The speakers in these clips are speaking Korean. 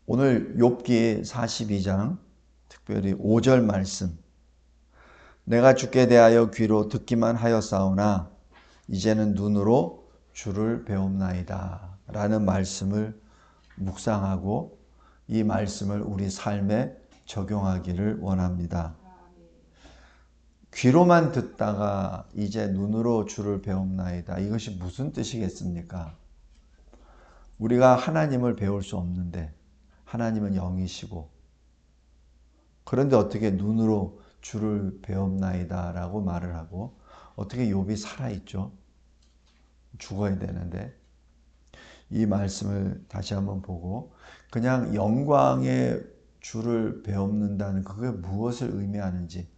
오늘 욥기 42장 특별히 5절 말씀, 내가 주께 대하여 귀로 듣기만 하였사오나 이제는 눈으로 주를 배움나이다 라는 말씀을 묵상하고 이 말씀을 우리 삶에 적용하기를 원합니다. 귀로만 듣다가 이제 눈으로 주를 배움나이다. 이것이 무슨 뜻이겠습니까? 우리가 하나님을 배울 수 없는데 하나님은 영이시고, 그런데 어떻게 눈으로 주를 배움나이다 라고 말을 하고, 어떻게 욥이 살아있죠? 죽어야 되는데. 이 말씀을 다시 한번 보고, 그냥 영광의 주를 배움는다는 그게 무엇을 의미하는지,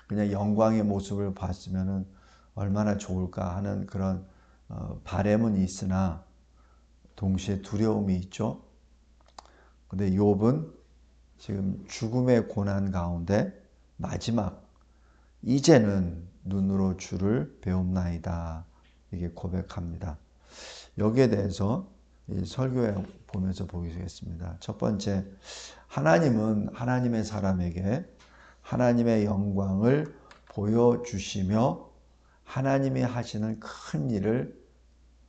그냥 영광의 모습을 봤으면 얼마나 좋을까 하는 그런 바램은 있으나 동시에 두려움이 있죠. 근데 욥은 지금 죽음의 고난 가운데 마지막 이제는 눈으로 주를 배움나이다 이게 고백합니다. 여기에 대해서 설교에 보면서 보겠습니다. 첫 번째, 하나님은 하나님의 사람에게 하나님의 영광을 보여주시며 하나님이 하시는 큰 일을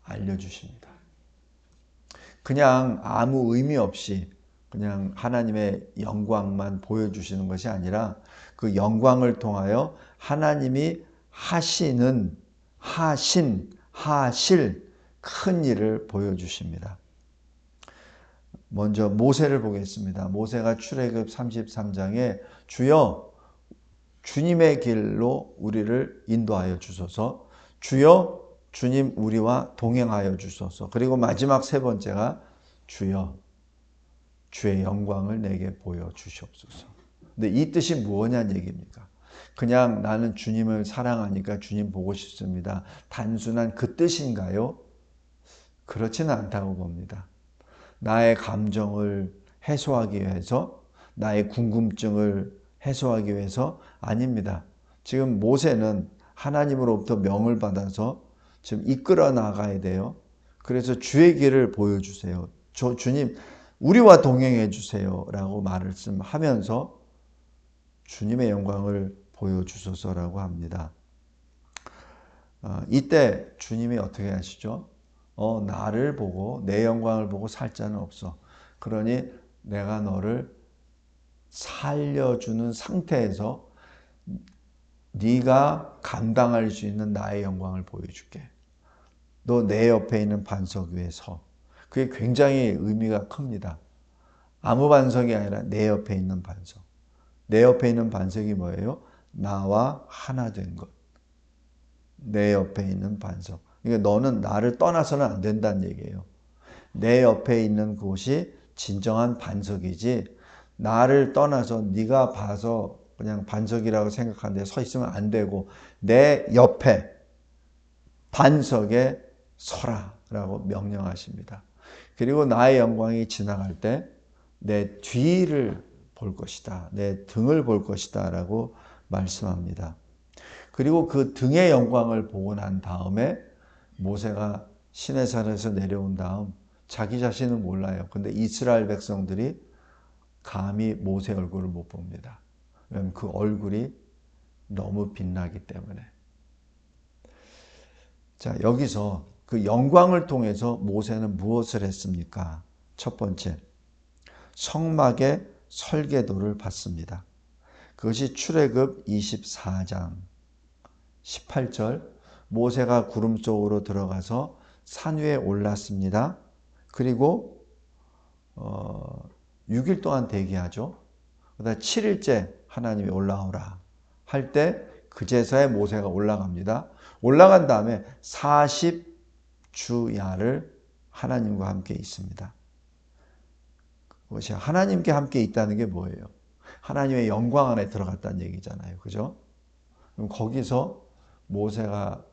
알려주십니다. 그냥 아무 의미 없이 그냥 하나님의 영광만 보여주시는 것이 아니라 그 영광을 통하여 하나님이 하실 큰 일을 보여주십니다. 먼저 모세를 보겠습니다. 모세가 출애굽 33장에 주여 주님의 길로 우리를 인도하여 주소서, 주여 주님 우리와 동행하여 주소서, 그리고 마지막 세 번째가 주여 주의 영광을 내게 보여주시옵소서. 근데 이 뜻이 무엇냐는 얘기입니까? 그냥 나는 주님을 사랑하니까 주님 보고 싶습니다, 단순한 그 뜻인가요? 그렇지는 않다고 봅니다. 나의 감정을 해소하기 위해서, 나의 궁금증을 해소하기 위해서 아닙니다. 지금 모세는 하나님으로부터 명을 받아서 지금 이끌어 나가야 돼요. 그래서 주의 길을 보여주세요. 주님 우리와 동행해 주세요 라고 말씀하면서 주님의 영광을 보여주소서라고 합니다. 이때 주님이 어떻게 하시죠? 나를 보고 내 영광을 보고 살 자는 없어. 그러니 내가 너를 살려주는 상태에서 네가 감당할 수 있는 나의 영광을 보여줄게. 너 내 옆에 있는 반석 위에 서. 그게 굉장히 의미가 큽니다. 아무 반석이 아니라 내 옆에 있는 반석. 내 옆에 있는 반석이 뭐예요? 나와 하나 된 것. 내 옆에 있는 반석. 그러니까 너는 나를 떠나서는 안 된다는 얘기예요. 내 옆에 있는 곳이 진정한 반석이지, 나를 떠나서 네가 봐서 그냥 반석이라고 생각하는데 서 있으면 안 되고, 내 옆에 반석에 서라 라고 명령하십니다. 그리고 나의 영광이 지나갈 때 내 뒤를 볼 것이다, 내 등을 볼 것이다 라고 말씀합니다. 그리고 그 등의 영광을 보고 난 다음에 모세가 시내산에서 내려온 다음 자기 자신은 몰라요. 근데 이스라엘 백성들이 감히 모세 얼굴을 못 봅니다. 왜냐하면 그 얼굴이 너무 빛나기 때문에. 자, 여기서 그 영광을 통해서 모세는 무엇을 했습니까? 첫 번째, 성막의 설계도를 받습니다. 그것이 출애굽 24장 18절, 모세가 구름 속으로 들어가서 산 위에 올랐습니다. 그리고 6일 동안 대기하죠. 그다음 7일째 하나님이 올라오라 할 때 그제서야 모세가 올라갑니다. 올라간 다음에 40주야를 하나님과 함께 있습니다. 그것이 하나님께 함께 있다는 게 뭐예요? 하나님의 영광 안에 들어갔다는 얘기잖아요. 그죠? 그럼 거기서 모세가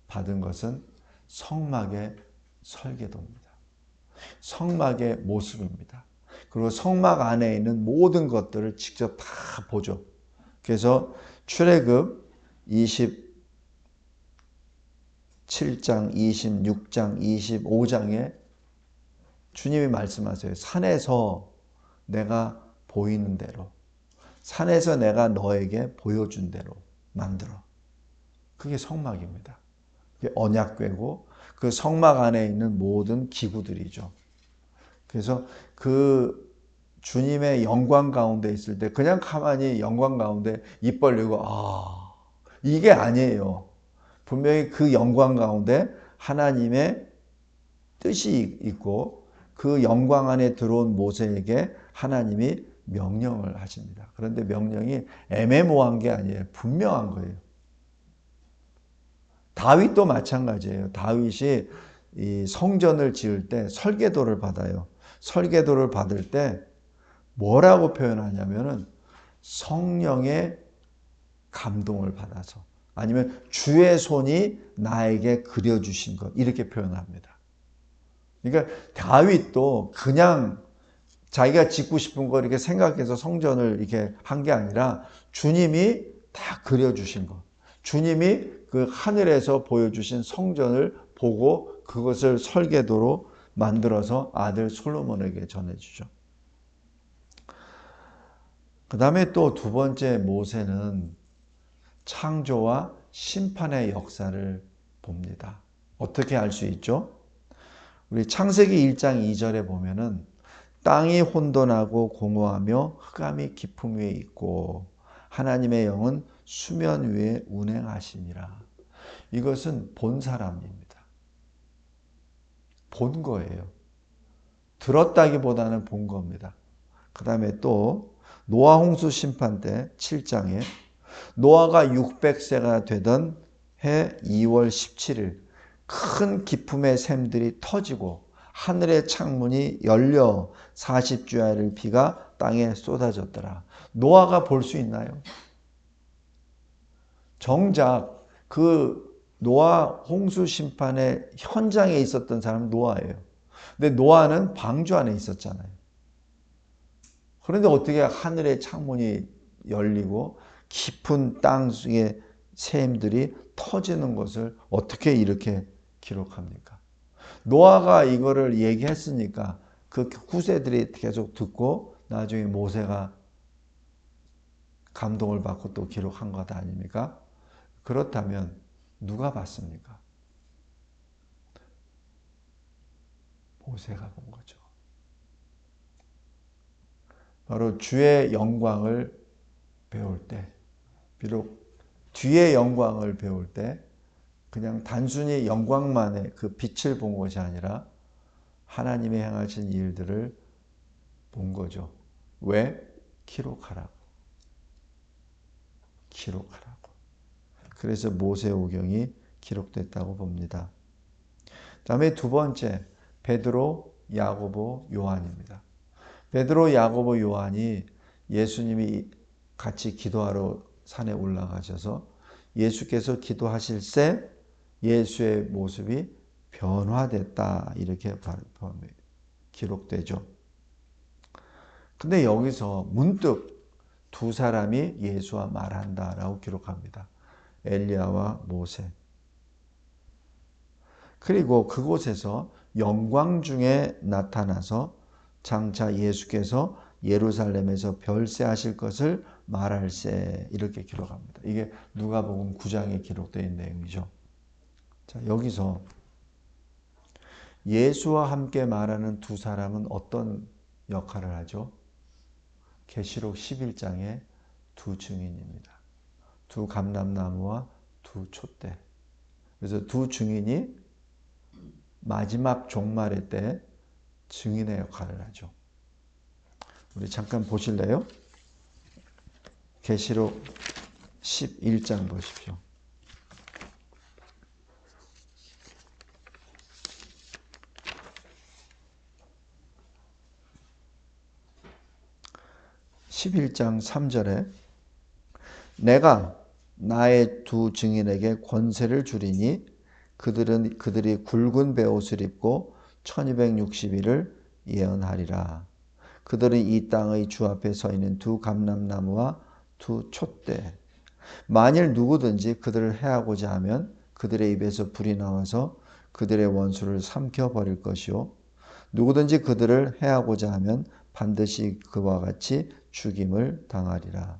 받은 것은 성막의 설계도입니다. 성막의 모습입니다. 그리고 성막 안에 있는 모든 것들을 직접 다 보죠. 그래서 출애굽 27장, 26장, 25장에 주님이 말씀하세요. 산에서 내가 보이는 대로, 산에서 내가 너에게 보여준 대로 만들어. 그게 성막입니다. 그게 언약궤고 그 성막 안에 있는 모든 기구들이죠. 그래서 그 주님의 영광 가운데 있을 때 그냥 가만히 영광 가운데 입 벌리고 이게 아니에요. 분명히 그 영광 가운데 하나님의 뜻이 있고 그 영광 안에 들어온 모세에게 하나님이 명령을 하십니다. 그런데 명령이 애매모호한 게 아니에요. 분명한 거예요. 다윗도 마찬가지예요. 다윗이 이 성전을 지을 때 설계도를 받아요. 설계도를 받을 때 뭐라고 표현하냐면은 성령의 감동을 받아서 아니면 주의 손이 나에게 그려주신 것 이렇게 표현합니다. 그러니까 다윗도 그냥 자기가 짓고 싶은 거 이렇게 생각해서 성전을 이렇게 한 게 아니라 주님이 다 그려주신 것. 주님이 그 하늘에서 보여주신 성전을 보고 그것을 설계도로 만들어서 아들 솔로몬에게 전해주죠. 그 다음에 또 두 번째 모세는 창조와 심판의 역사를 봅니다. 어떻게 알 수 있죠? 우리 창세기 1장 2절에 보면은 땅이 혼돈하고 공허하며 흑암이 깊음 위에 있고 하나님의 영은 수면 위에 운행하시니라. 이것은 본 사람입니다. 본 거예요. 들었다기보다는 본 겁니다. 그 다음에 또 노아 홍수 심판 때 7장에 노아가 600세가 되던 해 2월 17일 큰 기품의 샘들이 터지고 하늘의 창문이 열려 40주야를 비가 땅에 쏟아졌더라. 노아가 볼 수 있나요? 정작 그 노아 홍수 심판의 현장에 있었던 사람은 노아예요. 근데 노아는 방주 안에 있었잖아요. 그런데 어떻게 하늘의 창문이 열리고 깊은 땅 속의 샘들이 터지는 것을 어떻게 이렇게 기록합니까? 노아가 이거를 얘기했으니까 그 후세들이 계속 듣고 나중에 모세가 감동을 받고 또 기록한 것 아닙니까? 그렇다면 누가 봤습니까? 모세가 본 거죠. 바로 주의 영광을 배울 때, 비록 뒤의 영광을 배울 때 그냥 단순히 영광만의 그 빛을 본 것이 아니라 하나님이 행하신 일들을 본 거죠. 왜? 기록하라고. 기록하라고. 그래서 모세오경이 기록됐다고 봅니다. 다음에 두 번째, 베드로, 야고보, 요한입니다. 베드로, 야고보, 요한이 예수님이 같이 기도하러 산에 올라가셔서 예수께서 기도하실 때 예수의 모습이 변화됐다 이렇게 기록되죠. 근데 여기서 문득 두 사람이 예수와 말한다라고 기록합니다. 엘리야와 모세. 그리고 그곳에서 영광 중에 나타나서 장차 예수께서 예루살렘에서 별세하실 것을 말할세 이렇게 기록합니다. 이게 누가복음 9장에 기록된 내용이죠. 자, 여기서 예수와 함께 말하는 두 사람은 어떤 역할을 하죠? 계시록 11장의 두 증인입니다. 두 감람나무와 두 촛대. 그래서 두 증인이 마지막 종말의 때 증인의 역할을 하죠. 우리 잠깐 보실래요? 계시록 11장 보십시오. (11장 3절에) 내가 나의 두 증인에게 권세를 주리니 그들이 굵은 베옷을 입고 1260일을 예언하리라. 그들은 이 땅의 주 앞에 서 있는 두 감람나무와 두 촛대. 만일 누구든지 그들을 해하고자 하면 그들의 입에서 불이 나와서 그들의 원수를 삼켜버릴 것이요. 누구든지 그들을 해하고자 하면 반드시 그와 같이 죽임을 당하리라.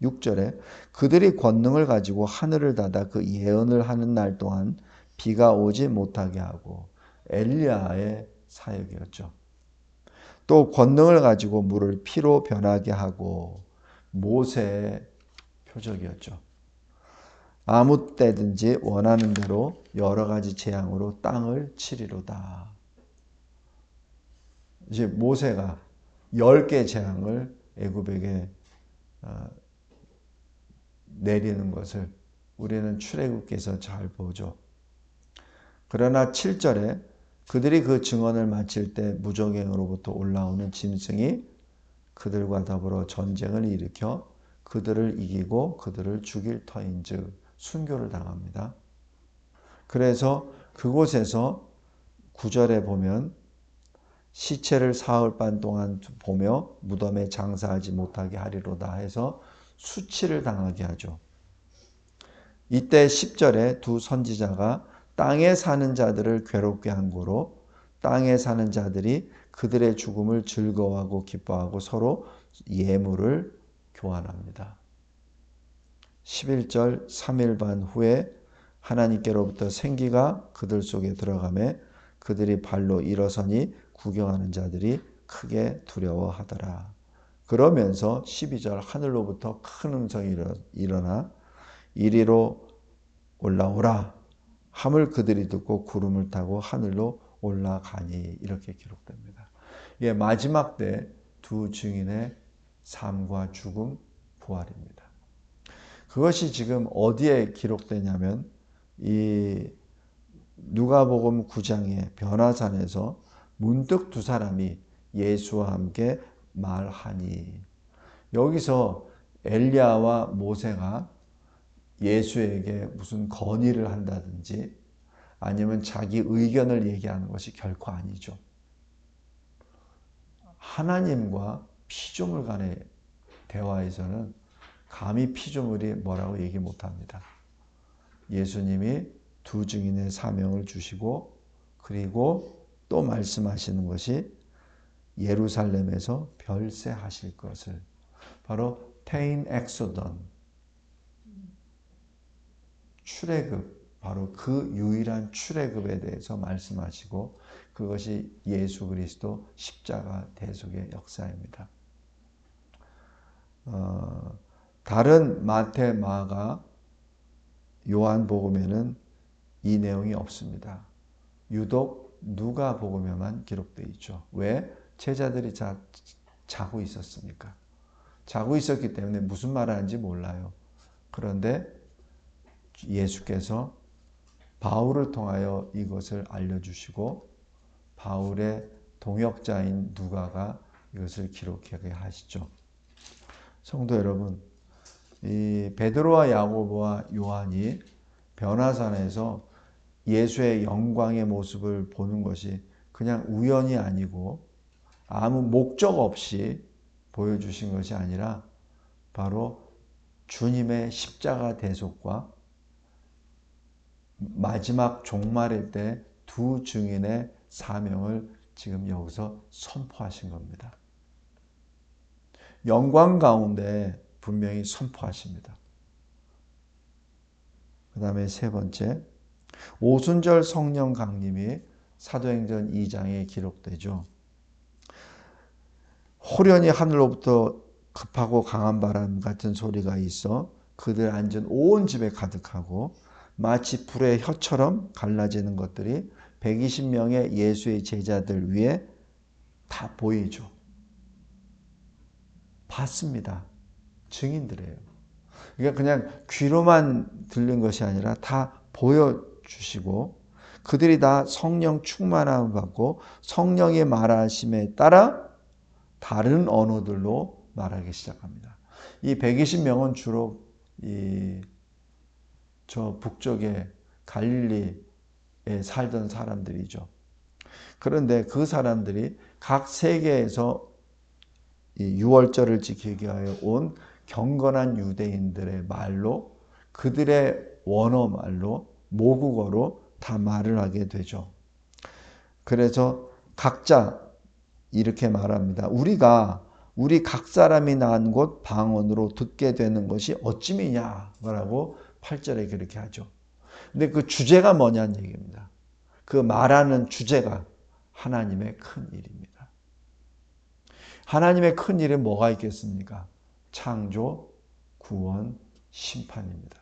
6절에 그들이 권능을 가지고 하늘을 닫아 그 예언을 하는 날 동안 비가 오지 못하게 하고, 엘리야의 사역이었죠. 또 권능을 가지고 물을 피로 변하게 하고, 모세의 표적이었죠. 아무 때든지 원하는 대로 여러 가지 재앙으로 땅을 치리로다. 이제 모세가 10개 재앙을 애굽에게 내리는 것을 우리는 출애굽기에서 잘 보죠. 그러나 7절에 그들이 그 증언을 마칠 때 무적행으로부터 올라오는 짐승이 그들과 더불어 전쟁을 일으켜 그들을 이기고 그들을 죽일 터인즉 순교를 당합니다. 그래서 그곳에서 9절에 보면 시체를 사흘 반 동안 보며 무덤에 장사하지 못하게 하리로다 해서 수치를 당하게 하죠. 이때 10절에 두 선지자가 땅에 사는 자들을 괴롭게 한 고로 땅에 사는 자들이 그들의 죽음을 즐거워하고 기뻐하고 서로 예물을 교환합니다. 11절 3일 반 후에 하나님께로부터 생기가 그들 속에 들어가매 그들이 발로 일어서니 구경하는 자들이 크게 두려워하더라. 그러면서 12절 하늘로부터 큰 음성이 일어나 이리로 올라오라 함을 그들이 듣고 구름을 타고 하늘로 올라가니 이렇게 기록됩니다. 이게 마지막 때 두 증인의 삶과 죽음, 부활입니다. 그것이 지금 어디에 기록되냐면 이 누가복음 9장의 변화산에서 문득 두 사람이 예수와 함께 말하니, 여기서 엘리야와 모세가 예수에게 무슨 건의를 한다든지 아니면 자기 의견을 얘기하는 것이 결코 아니죠. 하나님과 피조물 간의 대화에서는 감히 피조물이 뭐라고 얘기 못합니다. 예수님이 두 증인의 사명을 주시고 그리고 또 말씀하시는 것이 예루살렘에서 별세하실 것을, 바로 테인 엑소던, 출애굽, 바로 그 유일한 출애굽에 대해서 말씀하시고 그것이 예수 그리스도 십자가 대속의 역사입니다. 다른 마태, 마가, 요한복음에는 이 내용이 없습니다. 유독 누가복음에만 기록되어 있죠. 왜? 제자들이 자고 있었으니까. 자고 있었기 때문에 무슨 말을 하는지 몰라요. 그런데 예수께서 바울을 통하여 이것을 알려주시고 바울의 동역자인 누가가 이것을 기록하게 하시죠. 성도 여러분, 이 베드로와 야고보와 요한이 변화산에서 예수의 영광의 모습을 보는 것이 그냥 우연이 아니고 아무 목적 없이 보여주신 것이 아니라 바로 주님의 십자가 대속과 마지막 종말일 때 두 증인의 사명을 지금 여기서 선포하신 겁니다. 영광 가운데 분명히 선포하십니다. 그 다음에 세 번째, 오순절 성령 강림이 사도행전 2장에 기록되죠. 호련히 하늘로부터 급하고 강한 바람 같은 소리가 있어 그들 앉은 온 집에 가득하고 마치 불의 혀처럼 갈라지는 것들이 120명의 예수의 제자들 위에 다 보이죠. 봤습니다. 증인들이에요. 그러니까 그냥 귀로만 들린 것이 아니라 다 보여주시고 그들이 다 성령 충만함을 받고 성령의 말하심에 따라 다른 언어들로 말하기 시작합니다. 이 120명은 주로 저 북쪽의 갈릴리에 살던 사람들이죠. 그런데 그 사람들이 각 세계에서 유월절을 지키기 위하여 온 경건한 유대인들의 말로, 그들의 원어 말로, 모국어로 다 말을 하게 되죠. 그래서 각자 이렇게 말합니다. 우리 각 사람이 난 곳 방언으로 듣게 되는 것이 어찌미냐라고 8절에 그렇게 하죠. 근데 그 주제가 뭐냐는 얘기입니다. 그 말하는 주제가 하나님의 큰 일입니다. 하나님의 큰 일에 뭐가 있겠습니까? 창조, 구원, 심판입니다.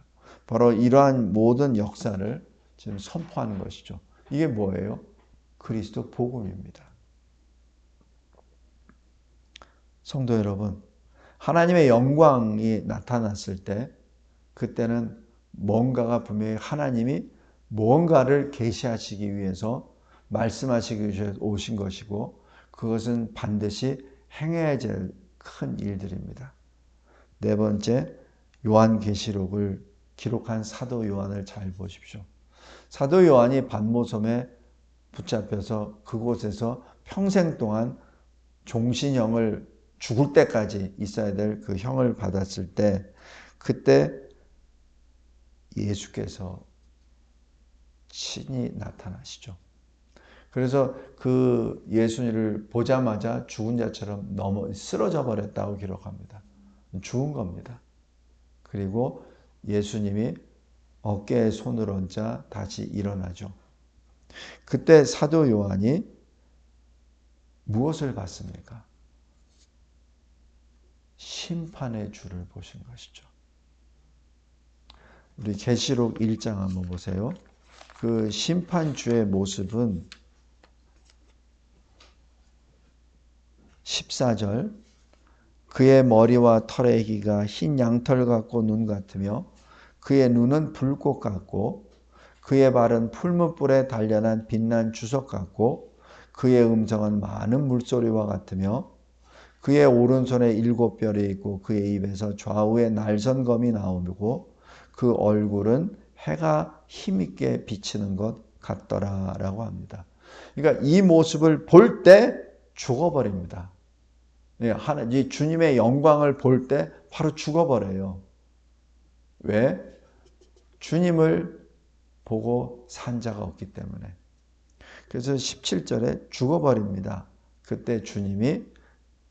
바로 이러한 모든 역사를 지금 선포하는 것이죠. 이게 뭐예요? 그리스도 복음입니다. 성도 여러분, 하나님의 영광이 나타났을 때 그때는 뭔가가 분명히 하나님이 무언가를 계시하시기 위해서 말씀하시기 위해서 오신 것이고 그것은 반드시 행해야 될 큰 일들입니다. 네 번째, 요한계시록을 기록한 사도 요한을 잘 보십시오. 사도 요한이 반모섬에 붙잡혀서 그곳에서 평생 동안 종신형을 죽을 때까지 있어야 될 그 형을 받았을 때 그때 예수께서 친히 나타나시죠. 그래서 그 예수님을 보자마자 죽은 자처럼 쓰러져 버렸다고 기록합니다. 죽은 겁니다. 그리고 예수님이 어깨에 손을 얹자 다시 일어나죠. 그때 사도 요한이 무엇을 봤습니까? 심판의 주를 보신 것이죠. 우리 계시록 1장 한번 보세요. 그 심판주의 모습은 14절 그의 머리와 털의 기가 흰 양털 같고 눈 같으며 그의 눈은 불꽃 같고 그의 발은 풀무불에 단련한 빛난 주석 같고 그의 음성은 많은 물소리와 같으며 그의 오른손에 7뼈리 있고 그의 입에서 좌우에 날선검이 나오고 그 얼굴은 해가 힘있게 비치는 것 같더라라고 합니다. 그러니까 이 모습을 볼 때 죽어버립니다. 이 주님의 영광을 볼 때 바로 죽어버려요. 왜? 주님을 보고 산 자가 없기 때문에. 그래서 17절에 죽어버립니다. 그때 주님이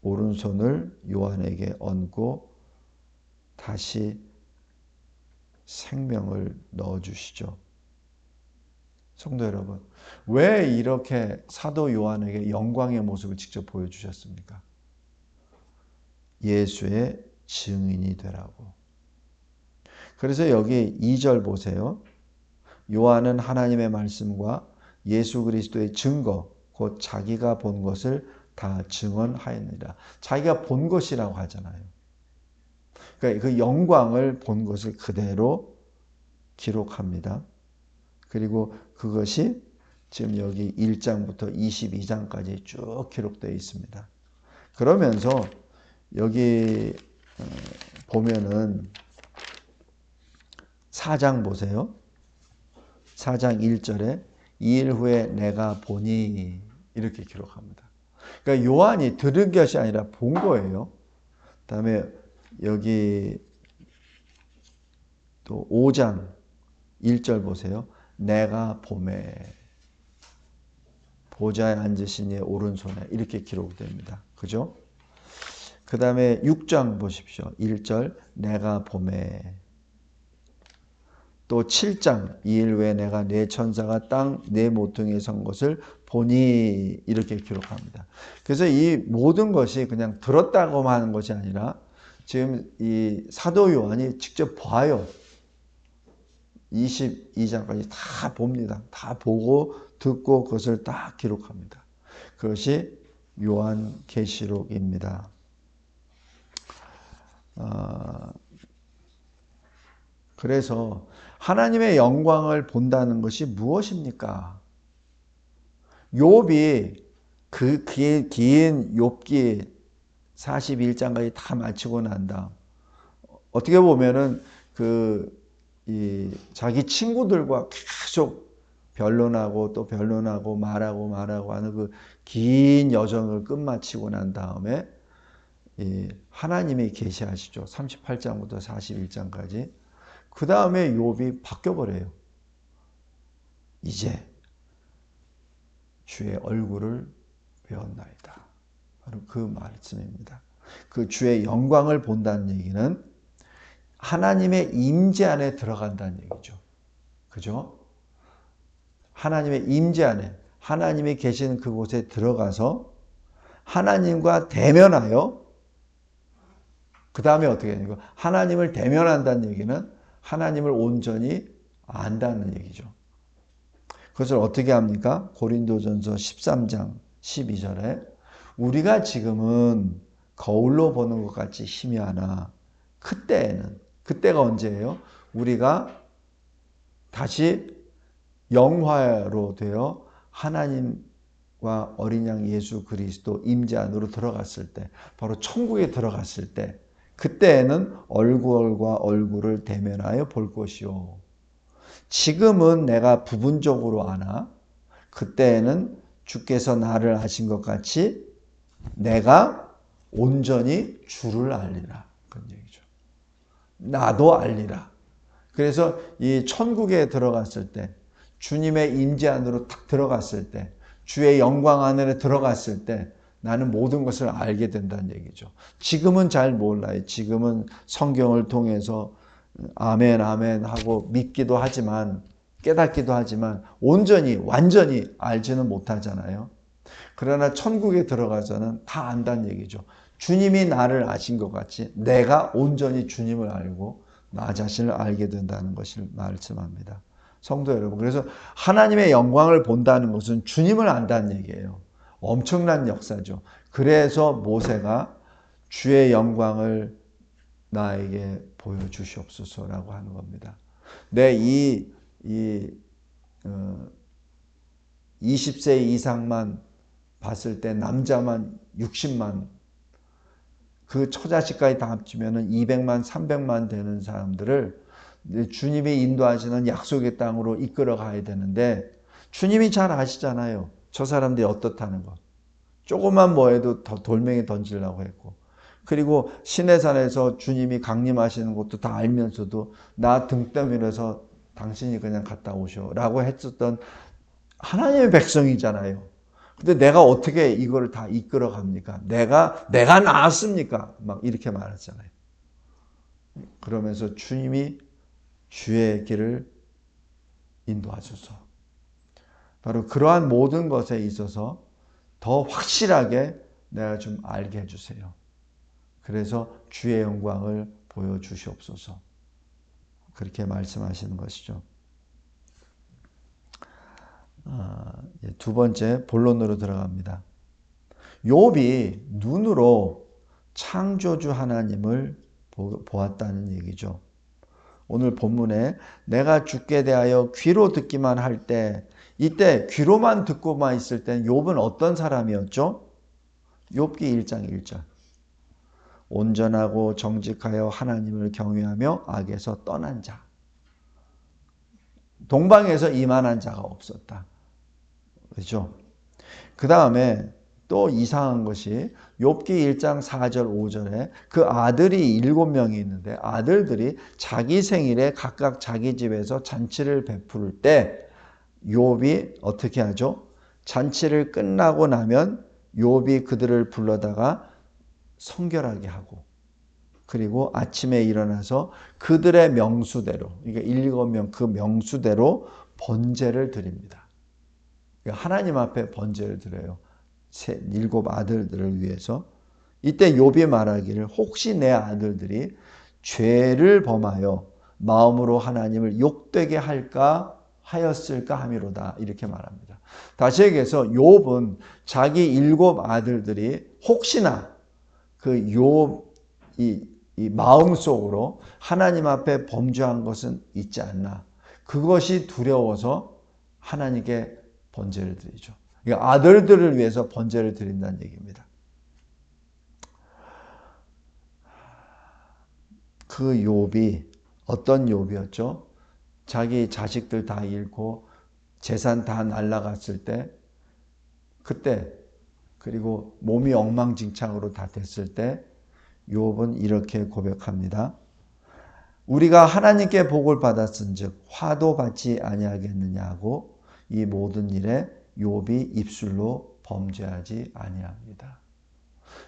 오른손을 요한에게 얹고 다시 생명을 넣어주시죠. 성도 여러분, 왜 이렇게 사도 요한에게 영광의 모습을 직접 보여주셨습니까? 예수의 증인이 되라고. 그래서 여기 2절 보세요. 요한은 하나님의 말씀과 예수 그리스도의 증거, 곧 자기가 본 것을 다 증언하였느니라. 자기가 본 것이라고 하잖아요. 그러니까 그 영광을 본 것을 그대로 기록합니다. 그리고 그것이 지금 여기 1장부터 22장까지 쭉 기록되어 있습니다. 그러면서 여기 보면은 4장 보세요. 4장 1절에 2일 후에 내가 보니 이렇게 기록합니다. 그러니까 요한이 들은 것이 아니라 본 거예요. 그다음에 여기 또 5장 1절 보세요. 내가 봄에 보좌에 앉으신 이의 오른손에 이렇게 기록됩니다. 그죠? 그 다음에 6장 보십시오. 1절 내가 봄에 또 7장 2일 후에 내가 내 천사가 땅 내 모퉁이에 선 것을 보니 이렇게 기록합니다. 그래서 이 모든 것이 그냥 들었다고만 하는 것이 아니라 지금 이 사도 요한이 직접 봐요. 22장까지 다 봅니다. 다 보고 듣고 그것을 딱 기록합니다. 그것이 요한계시록입니다. 그래서 하나님의 영광을 본다는 것이 무엇입니까? 욥이 그 긴 욥기 41장까지 다 마치고 난 다음 어떻게 보면은 자기 친구들과 계속 변론하고 또 변론하고 말하고 하는 그 긴 여정을 끝마치고 난 다음에 하나님이 계시하시죠. 38장부터 41장까지. 그 다음에 욥이 바뀌어버려요. 이제 주의 얼굴을 배웠나이다. 바로 그 말씀입니다. 그 주의 영광을 본다는 얘기는 하나님의 임재 안에 들어간다는 얘기죠. 그죠? 하나님의 임재 안에, 하나님이 계시는 그곳에 들어가서 하나님과 대면하여, 그 다음에 어떻게 되냐고, 하나님을 대면한다는 얘기는 하나님을 온전히 안다는 얘기죠. 그것을 어떻게 합니까? 고린도전서 13장 12절에 우리가 지금은 거울로 보는 것 같이 희미하나 그때가 언제예요? 우리가 다시 영화로 되어 하나님과 어린 양 예수 그리스도 임재 안으로 들어갔을 때, 바로 천국에 들어갔을 때, 그때에는 얼굴과 얼굴을 대면하여 볼 것이요. 지금은 내가 부분적으로 아나 그때에는 주께서 나를 아신 것 같이 내가 온전히 주를 알리라. 그런 얘기죠. 나도 알리라. 그래서 이 천국에 들어갔을 때, 주님의 임재 안으로 탁 들어갔을 때, 주의 영광 안에 들어갔을 때 나는 모든 것을 알게 된다는 얘기죠. 지금은 잘 몰라요. 지금은 성경을 통해서 아멘 아멘 하고 믿기도 하지만, 깨닫기도 하지만 온전히 완전히 알지는 못하잖아요. 그러나 천국에 들어가서는 다 안다는 얘기죠. 주님이 나를 아신 것 같이 내가 온전히 주님을 알고 나 자신을 알게 된다는 것을 말씀합니다. 성도 여러분, 그래서 하나님의 영광을 본다는 것은 주님을 안다는 얘기예요. 엄청난 역사죠. 그래서 모세가 주의 영광을 나에게 보여주시옵소서라고 하는 겁니다. 내 20세 이상만 봤을 때 남자만 60만, 그 처자식까지 다 합치면 200만, 300만 되는 사람들을 주님이 인도하시는 약속의 땅으로 이끌어 가야 되는데, 주님이 잘 아시잖아요. 저 사람들이 어떻다는 거. 조금만 뭐 해도 돌멩이 던지려고 했고, 그리고 시내산에서 주님이 강림하시는 것도 다 알면서도 나 등 떠밀어서 당신이 그냥 갔다 오셔 라고 했었던 하나님의 백성이잖아요. 근데 내가 어떻게 이거를 다 이끌어 갑니까? 내가 나았습니까? 막 이렇게 말했잖아요. 그러면서 주님이 주의 길을 인도하소서. 바로 그러한 모든 것에 있어서 더 확실하게 내가 좀 알게 해주세요. 그래서 주의 영광을 보여주시옵소서. 그렇게 말씀하시는 것이죠. 두 번째 본론으로 들어갑니다. 욥이 눈으로 창조주 하나님을 보았다는 얘기죠. 오늘 본문에 내가 주께 대하여 귀로 듣기만 할 때, 이때 귀로만 듣고만 있을 땐 욥은 어떤 사람이었죠? 욥기 1장 1절. 온전하고 정직하여 하나님을 경외하며 악에서 떠난 자. 동방에서 이만한 자가 없었다. 그렇죠? 그 다음에 또 이상한 것이 욥기 1장 4절 5절에 그 아들이 7명이 있는데, 아들들이 자기 생일에 각각 자기 집에서 잔치를 베풀 때 욥이 어떻게 하죠? 잔치를 끝나고 나면 욥이 그들을 불러다가 성결하게 하고, 그리고 아침에 일어나서 그들의 명수대로, 그러니까 7명 그 명수대로 번제를 드립니다. 하나님 앞에 번제를 드려요. 7 아들들을 위해서. 이때 욥이 말하기를 혹시 내 아들들이 죄를 범하여 마음으로 하나님을 욕되게 할까 하였을까 함이로다, 이렇게 말합니다. 다시 얘기해서 욥은 자기 7 아들들이 혹시나 그 욥이 이 마음속으로 하나님 앞에 범죄한 것은 있지 않나, 그것이 두려워서 하나님께 번제를 드리죠. 그러니까 아들들을 위해서 번제를 드린다는 얘기입니다. 그 욥이 어떤 욥이었죠? 자기 자식들 다 잃고 재산 다 날라갔을 때, 그때, 그리고 몸이 엉망진창으로 다 됐을 때 욥은 이렇게 고백합니다. 우리가 하나님께 복을 받았은즉 화도 받지 아니하겠느냐고 이 모든 일에 욥이 입술로 범죄하지 아니합니다.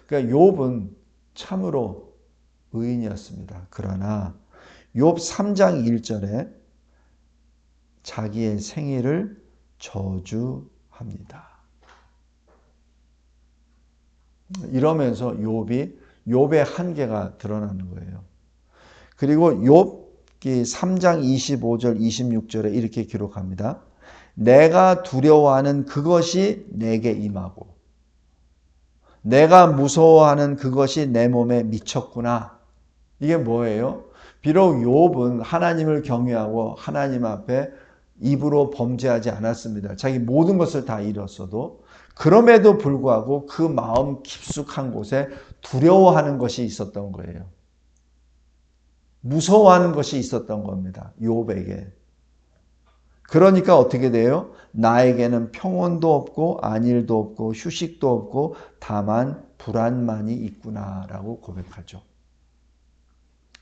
그러니까 욥은 참으로 의인이었습니다. 그러나 욥 3장 1절에 자기의 생일을 저주합니다. 이러면서 욥의 한계가 드러나는 거예요. 그리고 욥기 3장 25절 26절에 이렇게 기록합니다. 내가 두려워하는 그것이 내게 임하고 내가 무서워하는 그것이 내 몸에 미쳤구나. 이게 뭐예요? 비록 욥은 하나님을 경외하고 하나님 앞에 입으로 범죄하지 않았습니다. 자기 모든 것을 다 잃었어도 그럼에도 불구하고 그 마음 깊숙한 곳에 두려워하는 것이 있었던 거예요. 무서워하는 것이 있었던 겁니다. 욥에게. 그러니까 어떻게 돼요? 나에게는 평온도 없고 안일도 없고 휴식도 없고 다만 불안만이 있구나라고 고백하죠.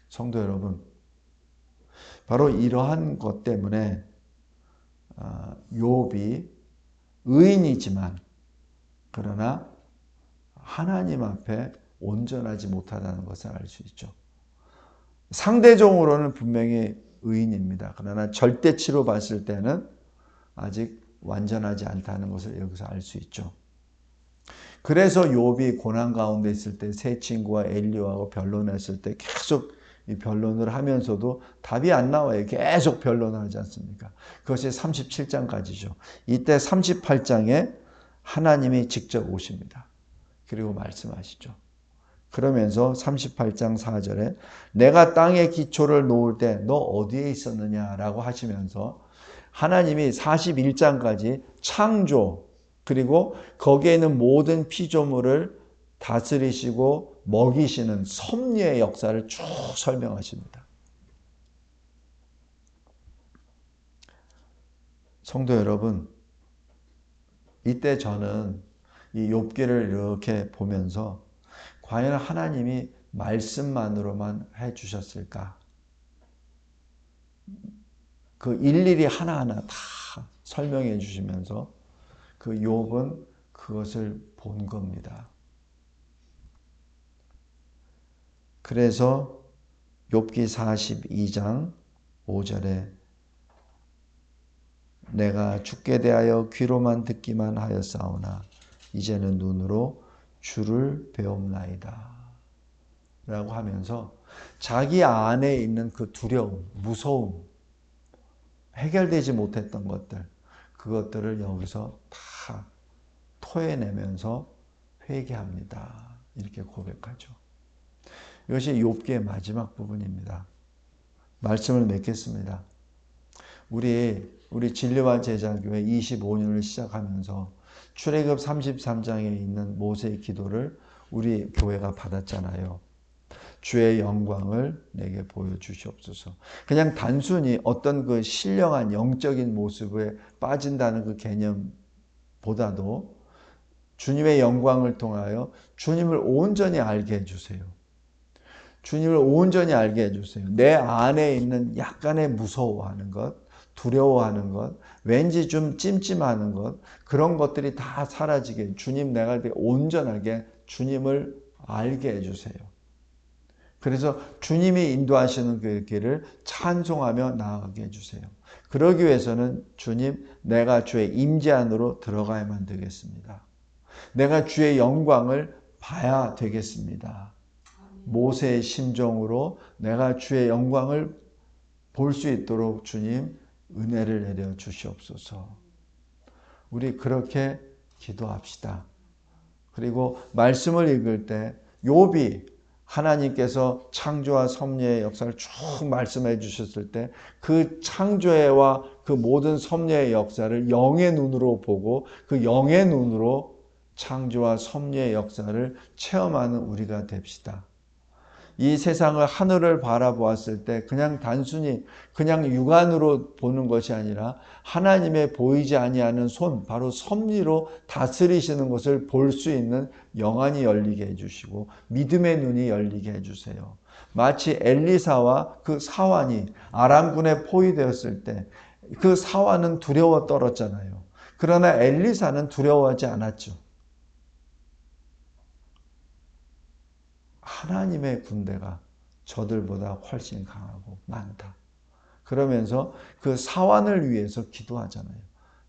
성도 여러분, 바로 이러한 것 때문에 욥이 의인이지만 그러나 하나님 앞에 온전하지 못하다는 것을 알 수 있죠. 상대적으로는 분명히 의인입니다. 그러나 절대치로 봤을 때는 아직 완전하지 않다는 것을 여기서 알 수 있죠. 그래서 욥이 고난 가운데 있을 때 세 친구와 엘리야하고 변론했을 때 계속 이 변론을 하면서도 답이 안 나와요. 계속 변론을 하지 않습니까? 그것이 37장까지죠. 이때 38장에 하나님이 직접 오십니다. 그리고 말씀하시죠. 그러면서 38장 4절에 내가 땅에 기초를 놓을 때 너 어디에 있었느냐라고 하시면서 하나님이 41장까지 창조 그리고 거기에 있는 모든 피조물을 다스리시고 먹이시는 섭리의 역사를 쭉 설명하십니다. 성도 여러분, 이때 저는 이 욥기를 이렇게 보면서 과연 하나님이 말씀만으로만 해주셨을까? 그 일일이 하나하나 다 설명해 주시면서 그 욥은 그것을 본 겁니다. 그래서 욥기 42장 5절에 내가 주께 대하여 귀로만 듣기만 하였사오나 이제는 눈으로 주를 배움나이다 라고 하면서 자기 안에 있는 그 두려움, 무서움, 해결되지 못했던 것들, 그것들을 여기서 다 토해내면서 회개합니다. 이렇게 고백하죠. 이것이 욥기의 마지막 부분입니다. 말씀을 맺겠습니다. 우리 진리와 제자교회 25년을 시작하면서 출애굽 33장에 있는 모세의 기도를 우리 교회가 받았잖아요. 주의 영광을 내게 보여주시옵소서. 그냥 단순히 어떤 그 신령한 영적인 모습에 빠진다는 그 개념보다도 주님의 영광을 통하여 주님을 온전히 알게 해주세요. 주님을 온전히 알게 해주세요. 내 안에 있는 약간의 무서워하는 것, 두려워하는 것, 왠지 좀 찜찜하는 것, 그런 것들이 다 사라지게 주님 내가 온전하게 주님을 알게 해주세요. 그래서 주님이 인도하시는 그 길을 찬송하며 나아가게 해주세요. 그러기 위해서는 주님, 내가 주의 임재 안으로 들어가야만 되겠습니다. 내가 주의 영광을 봐야 되겠습니다. 모세의 심정으로 내가 주의 영광을 볼 수 있도록 주님 은혜를 내려 주시옵소서. 우리 그렇게 기도합시다. 그리고 말씀을 읽을 때 욥이 하나님께서 창조와 섭리의 역사를 쭉 말씀해 주셨을 때 그 창조와 그 모든 섭리의 역사를 영의 눈으로 보고 그 영의 눈으로 창조와 섭리의 역사를 체험하는 우리가 됩시다. 이 세상을 하늘을 바라보았을 때 그냥 단순히 그냥 육안으로 보는 것이 아니라 하나님의 보이지 아니하는 손, 바로 섭리로 다스리시는 것을 볼 수 있는 영안이 열리게 해주시고 믿음의 눈이 열리게 해주세요. 마치 엘리사와 그 사환이 아람군에 포위되었을 때 그 사환은 두려워 떨었잖아요. 그러나 엘리사는 두려워하지 않았죠. 하나님의 군대가 저들보다 훨씬 강하고 많다. 그러면서 그 사환을 위해서 기도하잖아요.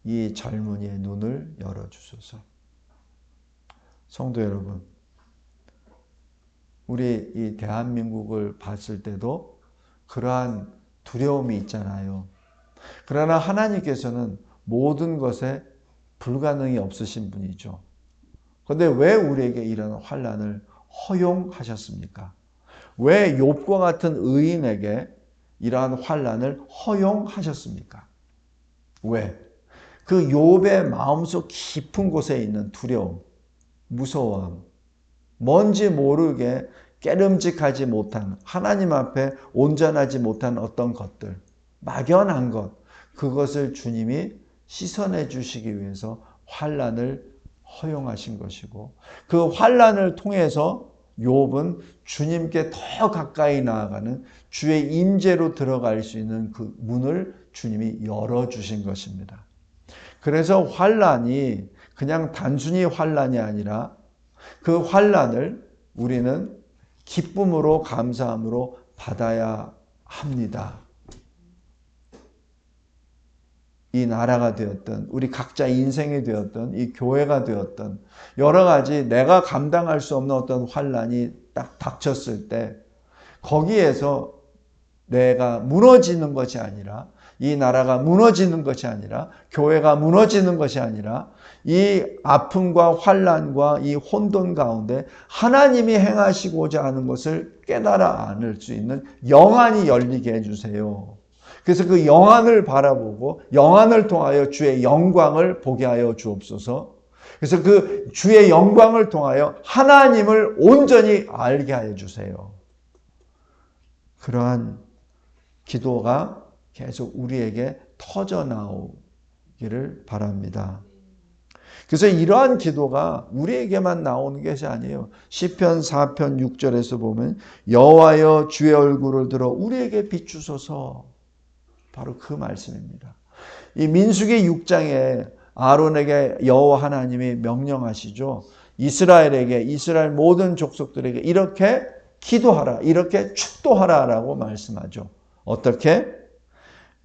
이 젊은이의 눈을 열어주소서. 성도 여러분, 우리 이 대한민국을 봤을 때도 그러한 두려움이 있잖아요. 그러나 하나님께서는 모든 것에 불가능이 없으신 분이죠. 그런데 왜 우리에게 이런 환난을 허용하셨습니까? 왜 욥과 같은 의인에게 이러한 환난을 허용하셨습니까? 왜? 그 욥의 마음속 깊은 곳에 있는 두려움, 무서움, 뭔지 모르게 깨름직하지 못한, 하나님 앞에 온전하지 못한 어떤 것들, 막연한 것, 그것을 주님이 씻어내 주시기 위해서 환난을 허용하신 것이고, 그 환난을 통해서 욥은 주님께 더 가까이 나아가는 주의 임재로 들어갈 수 있는 그 문을 주님이 열어주신 것입니다. 그래서 환난이 그냥 단순히 환난이 아니라 그 환난을 우리는 기쁨으로 감사함으로 받아야 합니다. 이 나라가 되었던 우리 각자 인생이 되었던 이 교회가 되었던 여러 가지 내가 감당할 수 없는 어떤 환난이 딱 닥쳤을 때 거기에서 내가 무너지는 것이 아니라 이 나라가 무너지는 것이 아니라 교회가 무너지는 것이 아니라 이 아픔과 환난과 이 혼돈 가운데 하나님이 행하시고자 하는 것을 깨달아 안을 수 있는 영안이 열리게 해주세요. 그래서 그 영안을 바라보고 영안을 통하여 주의 영광을 보게 하여 주옵소서. 그래서 그 주의 영광을 통하여 하나님을 온전히 알게 하여 주세요. 그러한 기도가 계속 우리에게 터져 나오기를 바랍니다. 그래서 이러한 기도가 우리에게만 나오는 것이 아니에요. 시편 4편 6절에서 보면 여호와여 주의 얼굴을 들어 우리에게 비추소서. 바로 그 말씀입니다. 이 민수기 6장에 아론에게 여호와 하나님이 명령하시죠. 이스라엘에게 이스라엘 모든 족속들에게 이렇게 기도하라, 이렇게 축도하라라고 말씀하죠. 어떻게?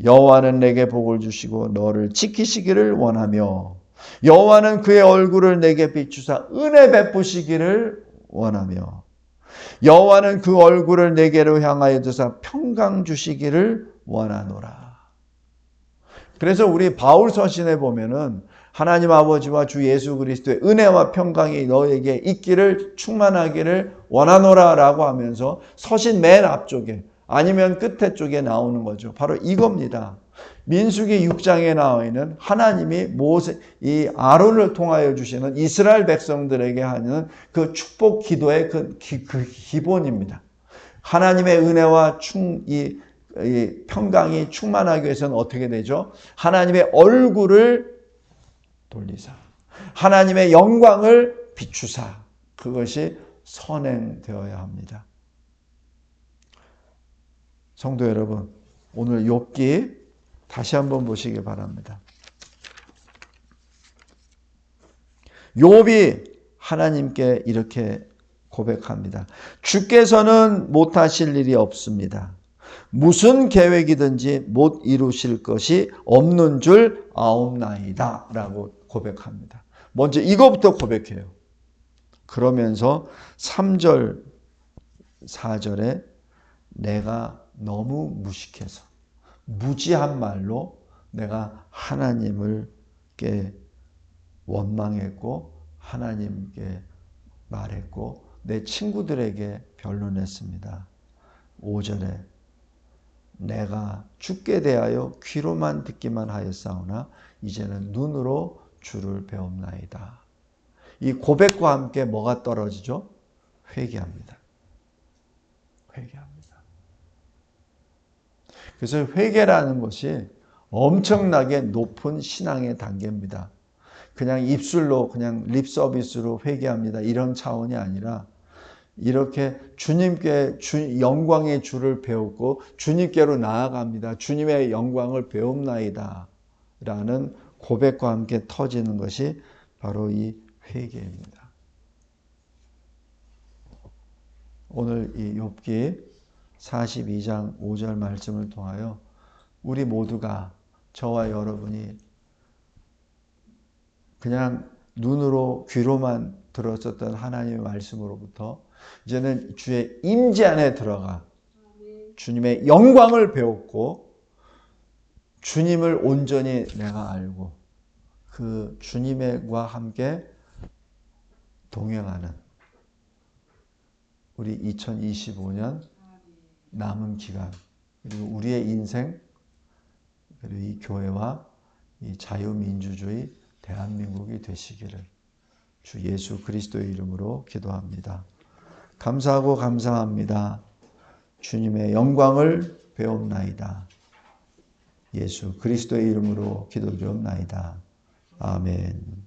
여호와는 내게 복을 주시고 너를 지키시기를 원하며 여호와는 그의 얼굴을 내게 비추사 은혜 베푸시기를 원하며 여호와는 그 얼굴을 내게로 향하여 드사 평강 주시기를 원하노라. 그래서 우리 바울 서신에 보면은 하나님 아버지와 주 예수 그리스도의 은혜와 평강이 너에게 있기를 충만하기를 원하노라 라고 하면서 서신 맨 앞쪽에 아니면 끝에 쪽에 나오는 거죠. 바로 이겁니다. 민수기 6장에 나와 있는 하나님이 이 아론을 통하여 주시는 이스라엘 백성들에게 하는 그 축복 기도의 그 기본입니다. 하나님의 은혜와 이 평강이 충만하기 위해서는 어떻게 되죠? 하나님의 얼굴을 돌리사 하나님의 영광을 비추사 그것이 선행되어야 합니다. 성도 여러분, 오늘 욥기 다시 한번 보시기 바랍니다. 욥이 하나님께 이렇게 고백합니다. 주께서는 못하실 일이 없습니다. 무슨 계획이든지 못 이루실 것이 없는 줄 아옵나이다 라고 고백합니다. 먼저 이거부터 고백해요. 그러면서 3절 4절에 내가 너무 무식해서 무지한 말로 내가 하나님께 원망했고 하나님께 말했고 내 친구들에게 변론했습니다. 5절에 내가 주께 대하여 귀로만 듣기만 하였사오나 이제는 눈으로 주를 배움나이다. 이 고백과 함께 뭐가 떨어지죠? 회개합니다. 회개합니다. 그래서 회개라는 것이 엄청나게 높은 신앙의 단계입니다. 그냥 입술로 그냥 립 서비스로 회개합니다. 이런 차원이 아니라 이렇게 주님께 영광의 주를 배웠고 주님께로 나아갑니다. 주님의 영광을 배움나이다 라는 고백과 함께 터지는 것이 바로 이 회개입니다. 오늘 이 욥기 42장 5절 말씀을 통하여 우리 모두가, 저와 여러분이 그냥 눈으로 귀로만 들었었던 하나님의 말씀으로부터 이제는 주의 임재 안에 들어가 주님의 영광을 배웠고 주님을 온전히 내가 알고 그 주님과 함께 동행하는 우리 2025년 남은 기간, 그리고 우리의 인생, 그리고 이 교회와 이 자유민주주의 대한민국이 되시기를 주 예수 그리스도의 이름으로 기도합니다. 감사하고 감사합니다. 주님의 영광을 배움나이다. 예수 그리스도의 이름으로 기도드리옵나이다. 아멘.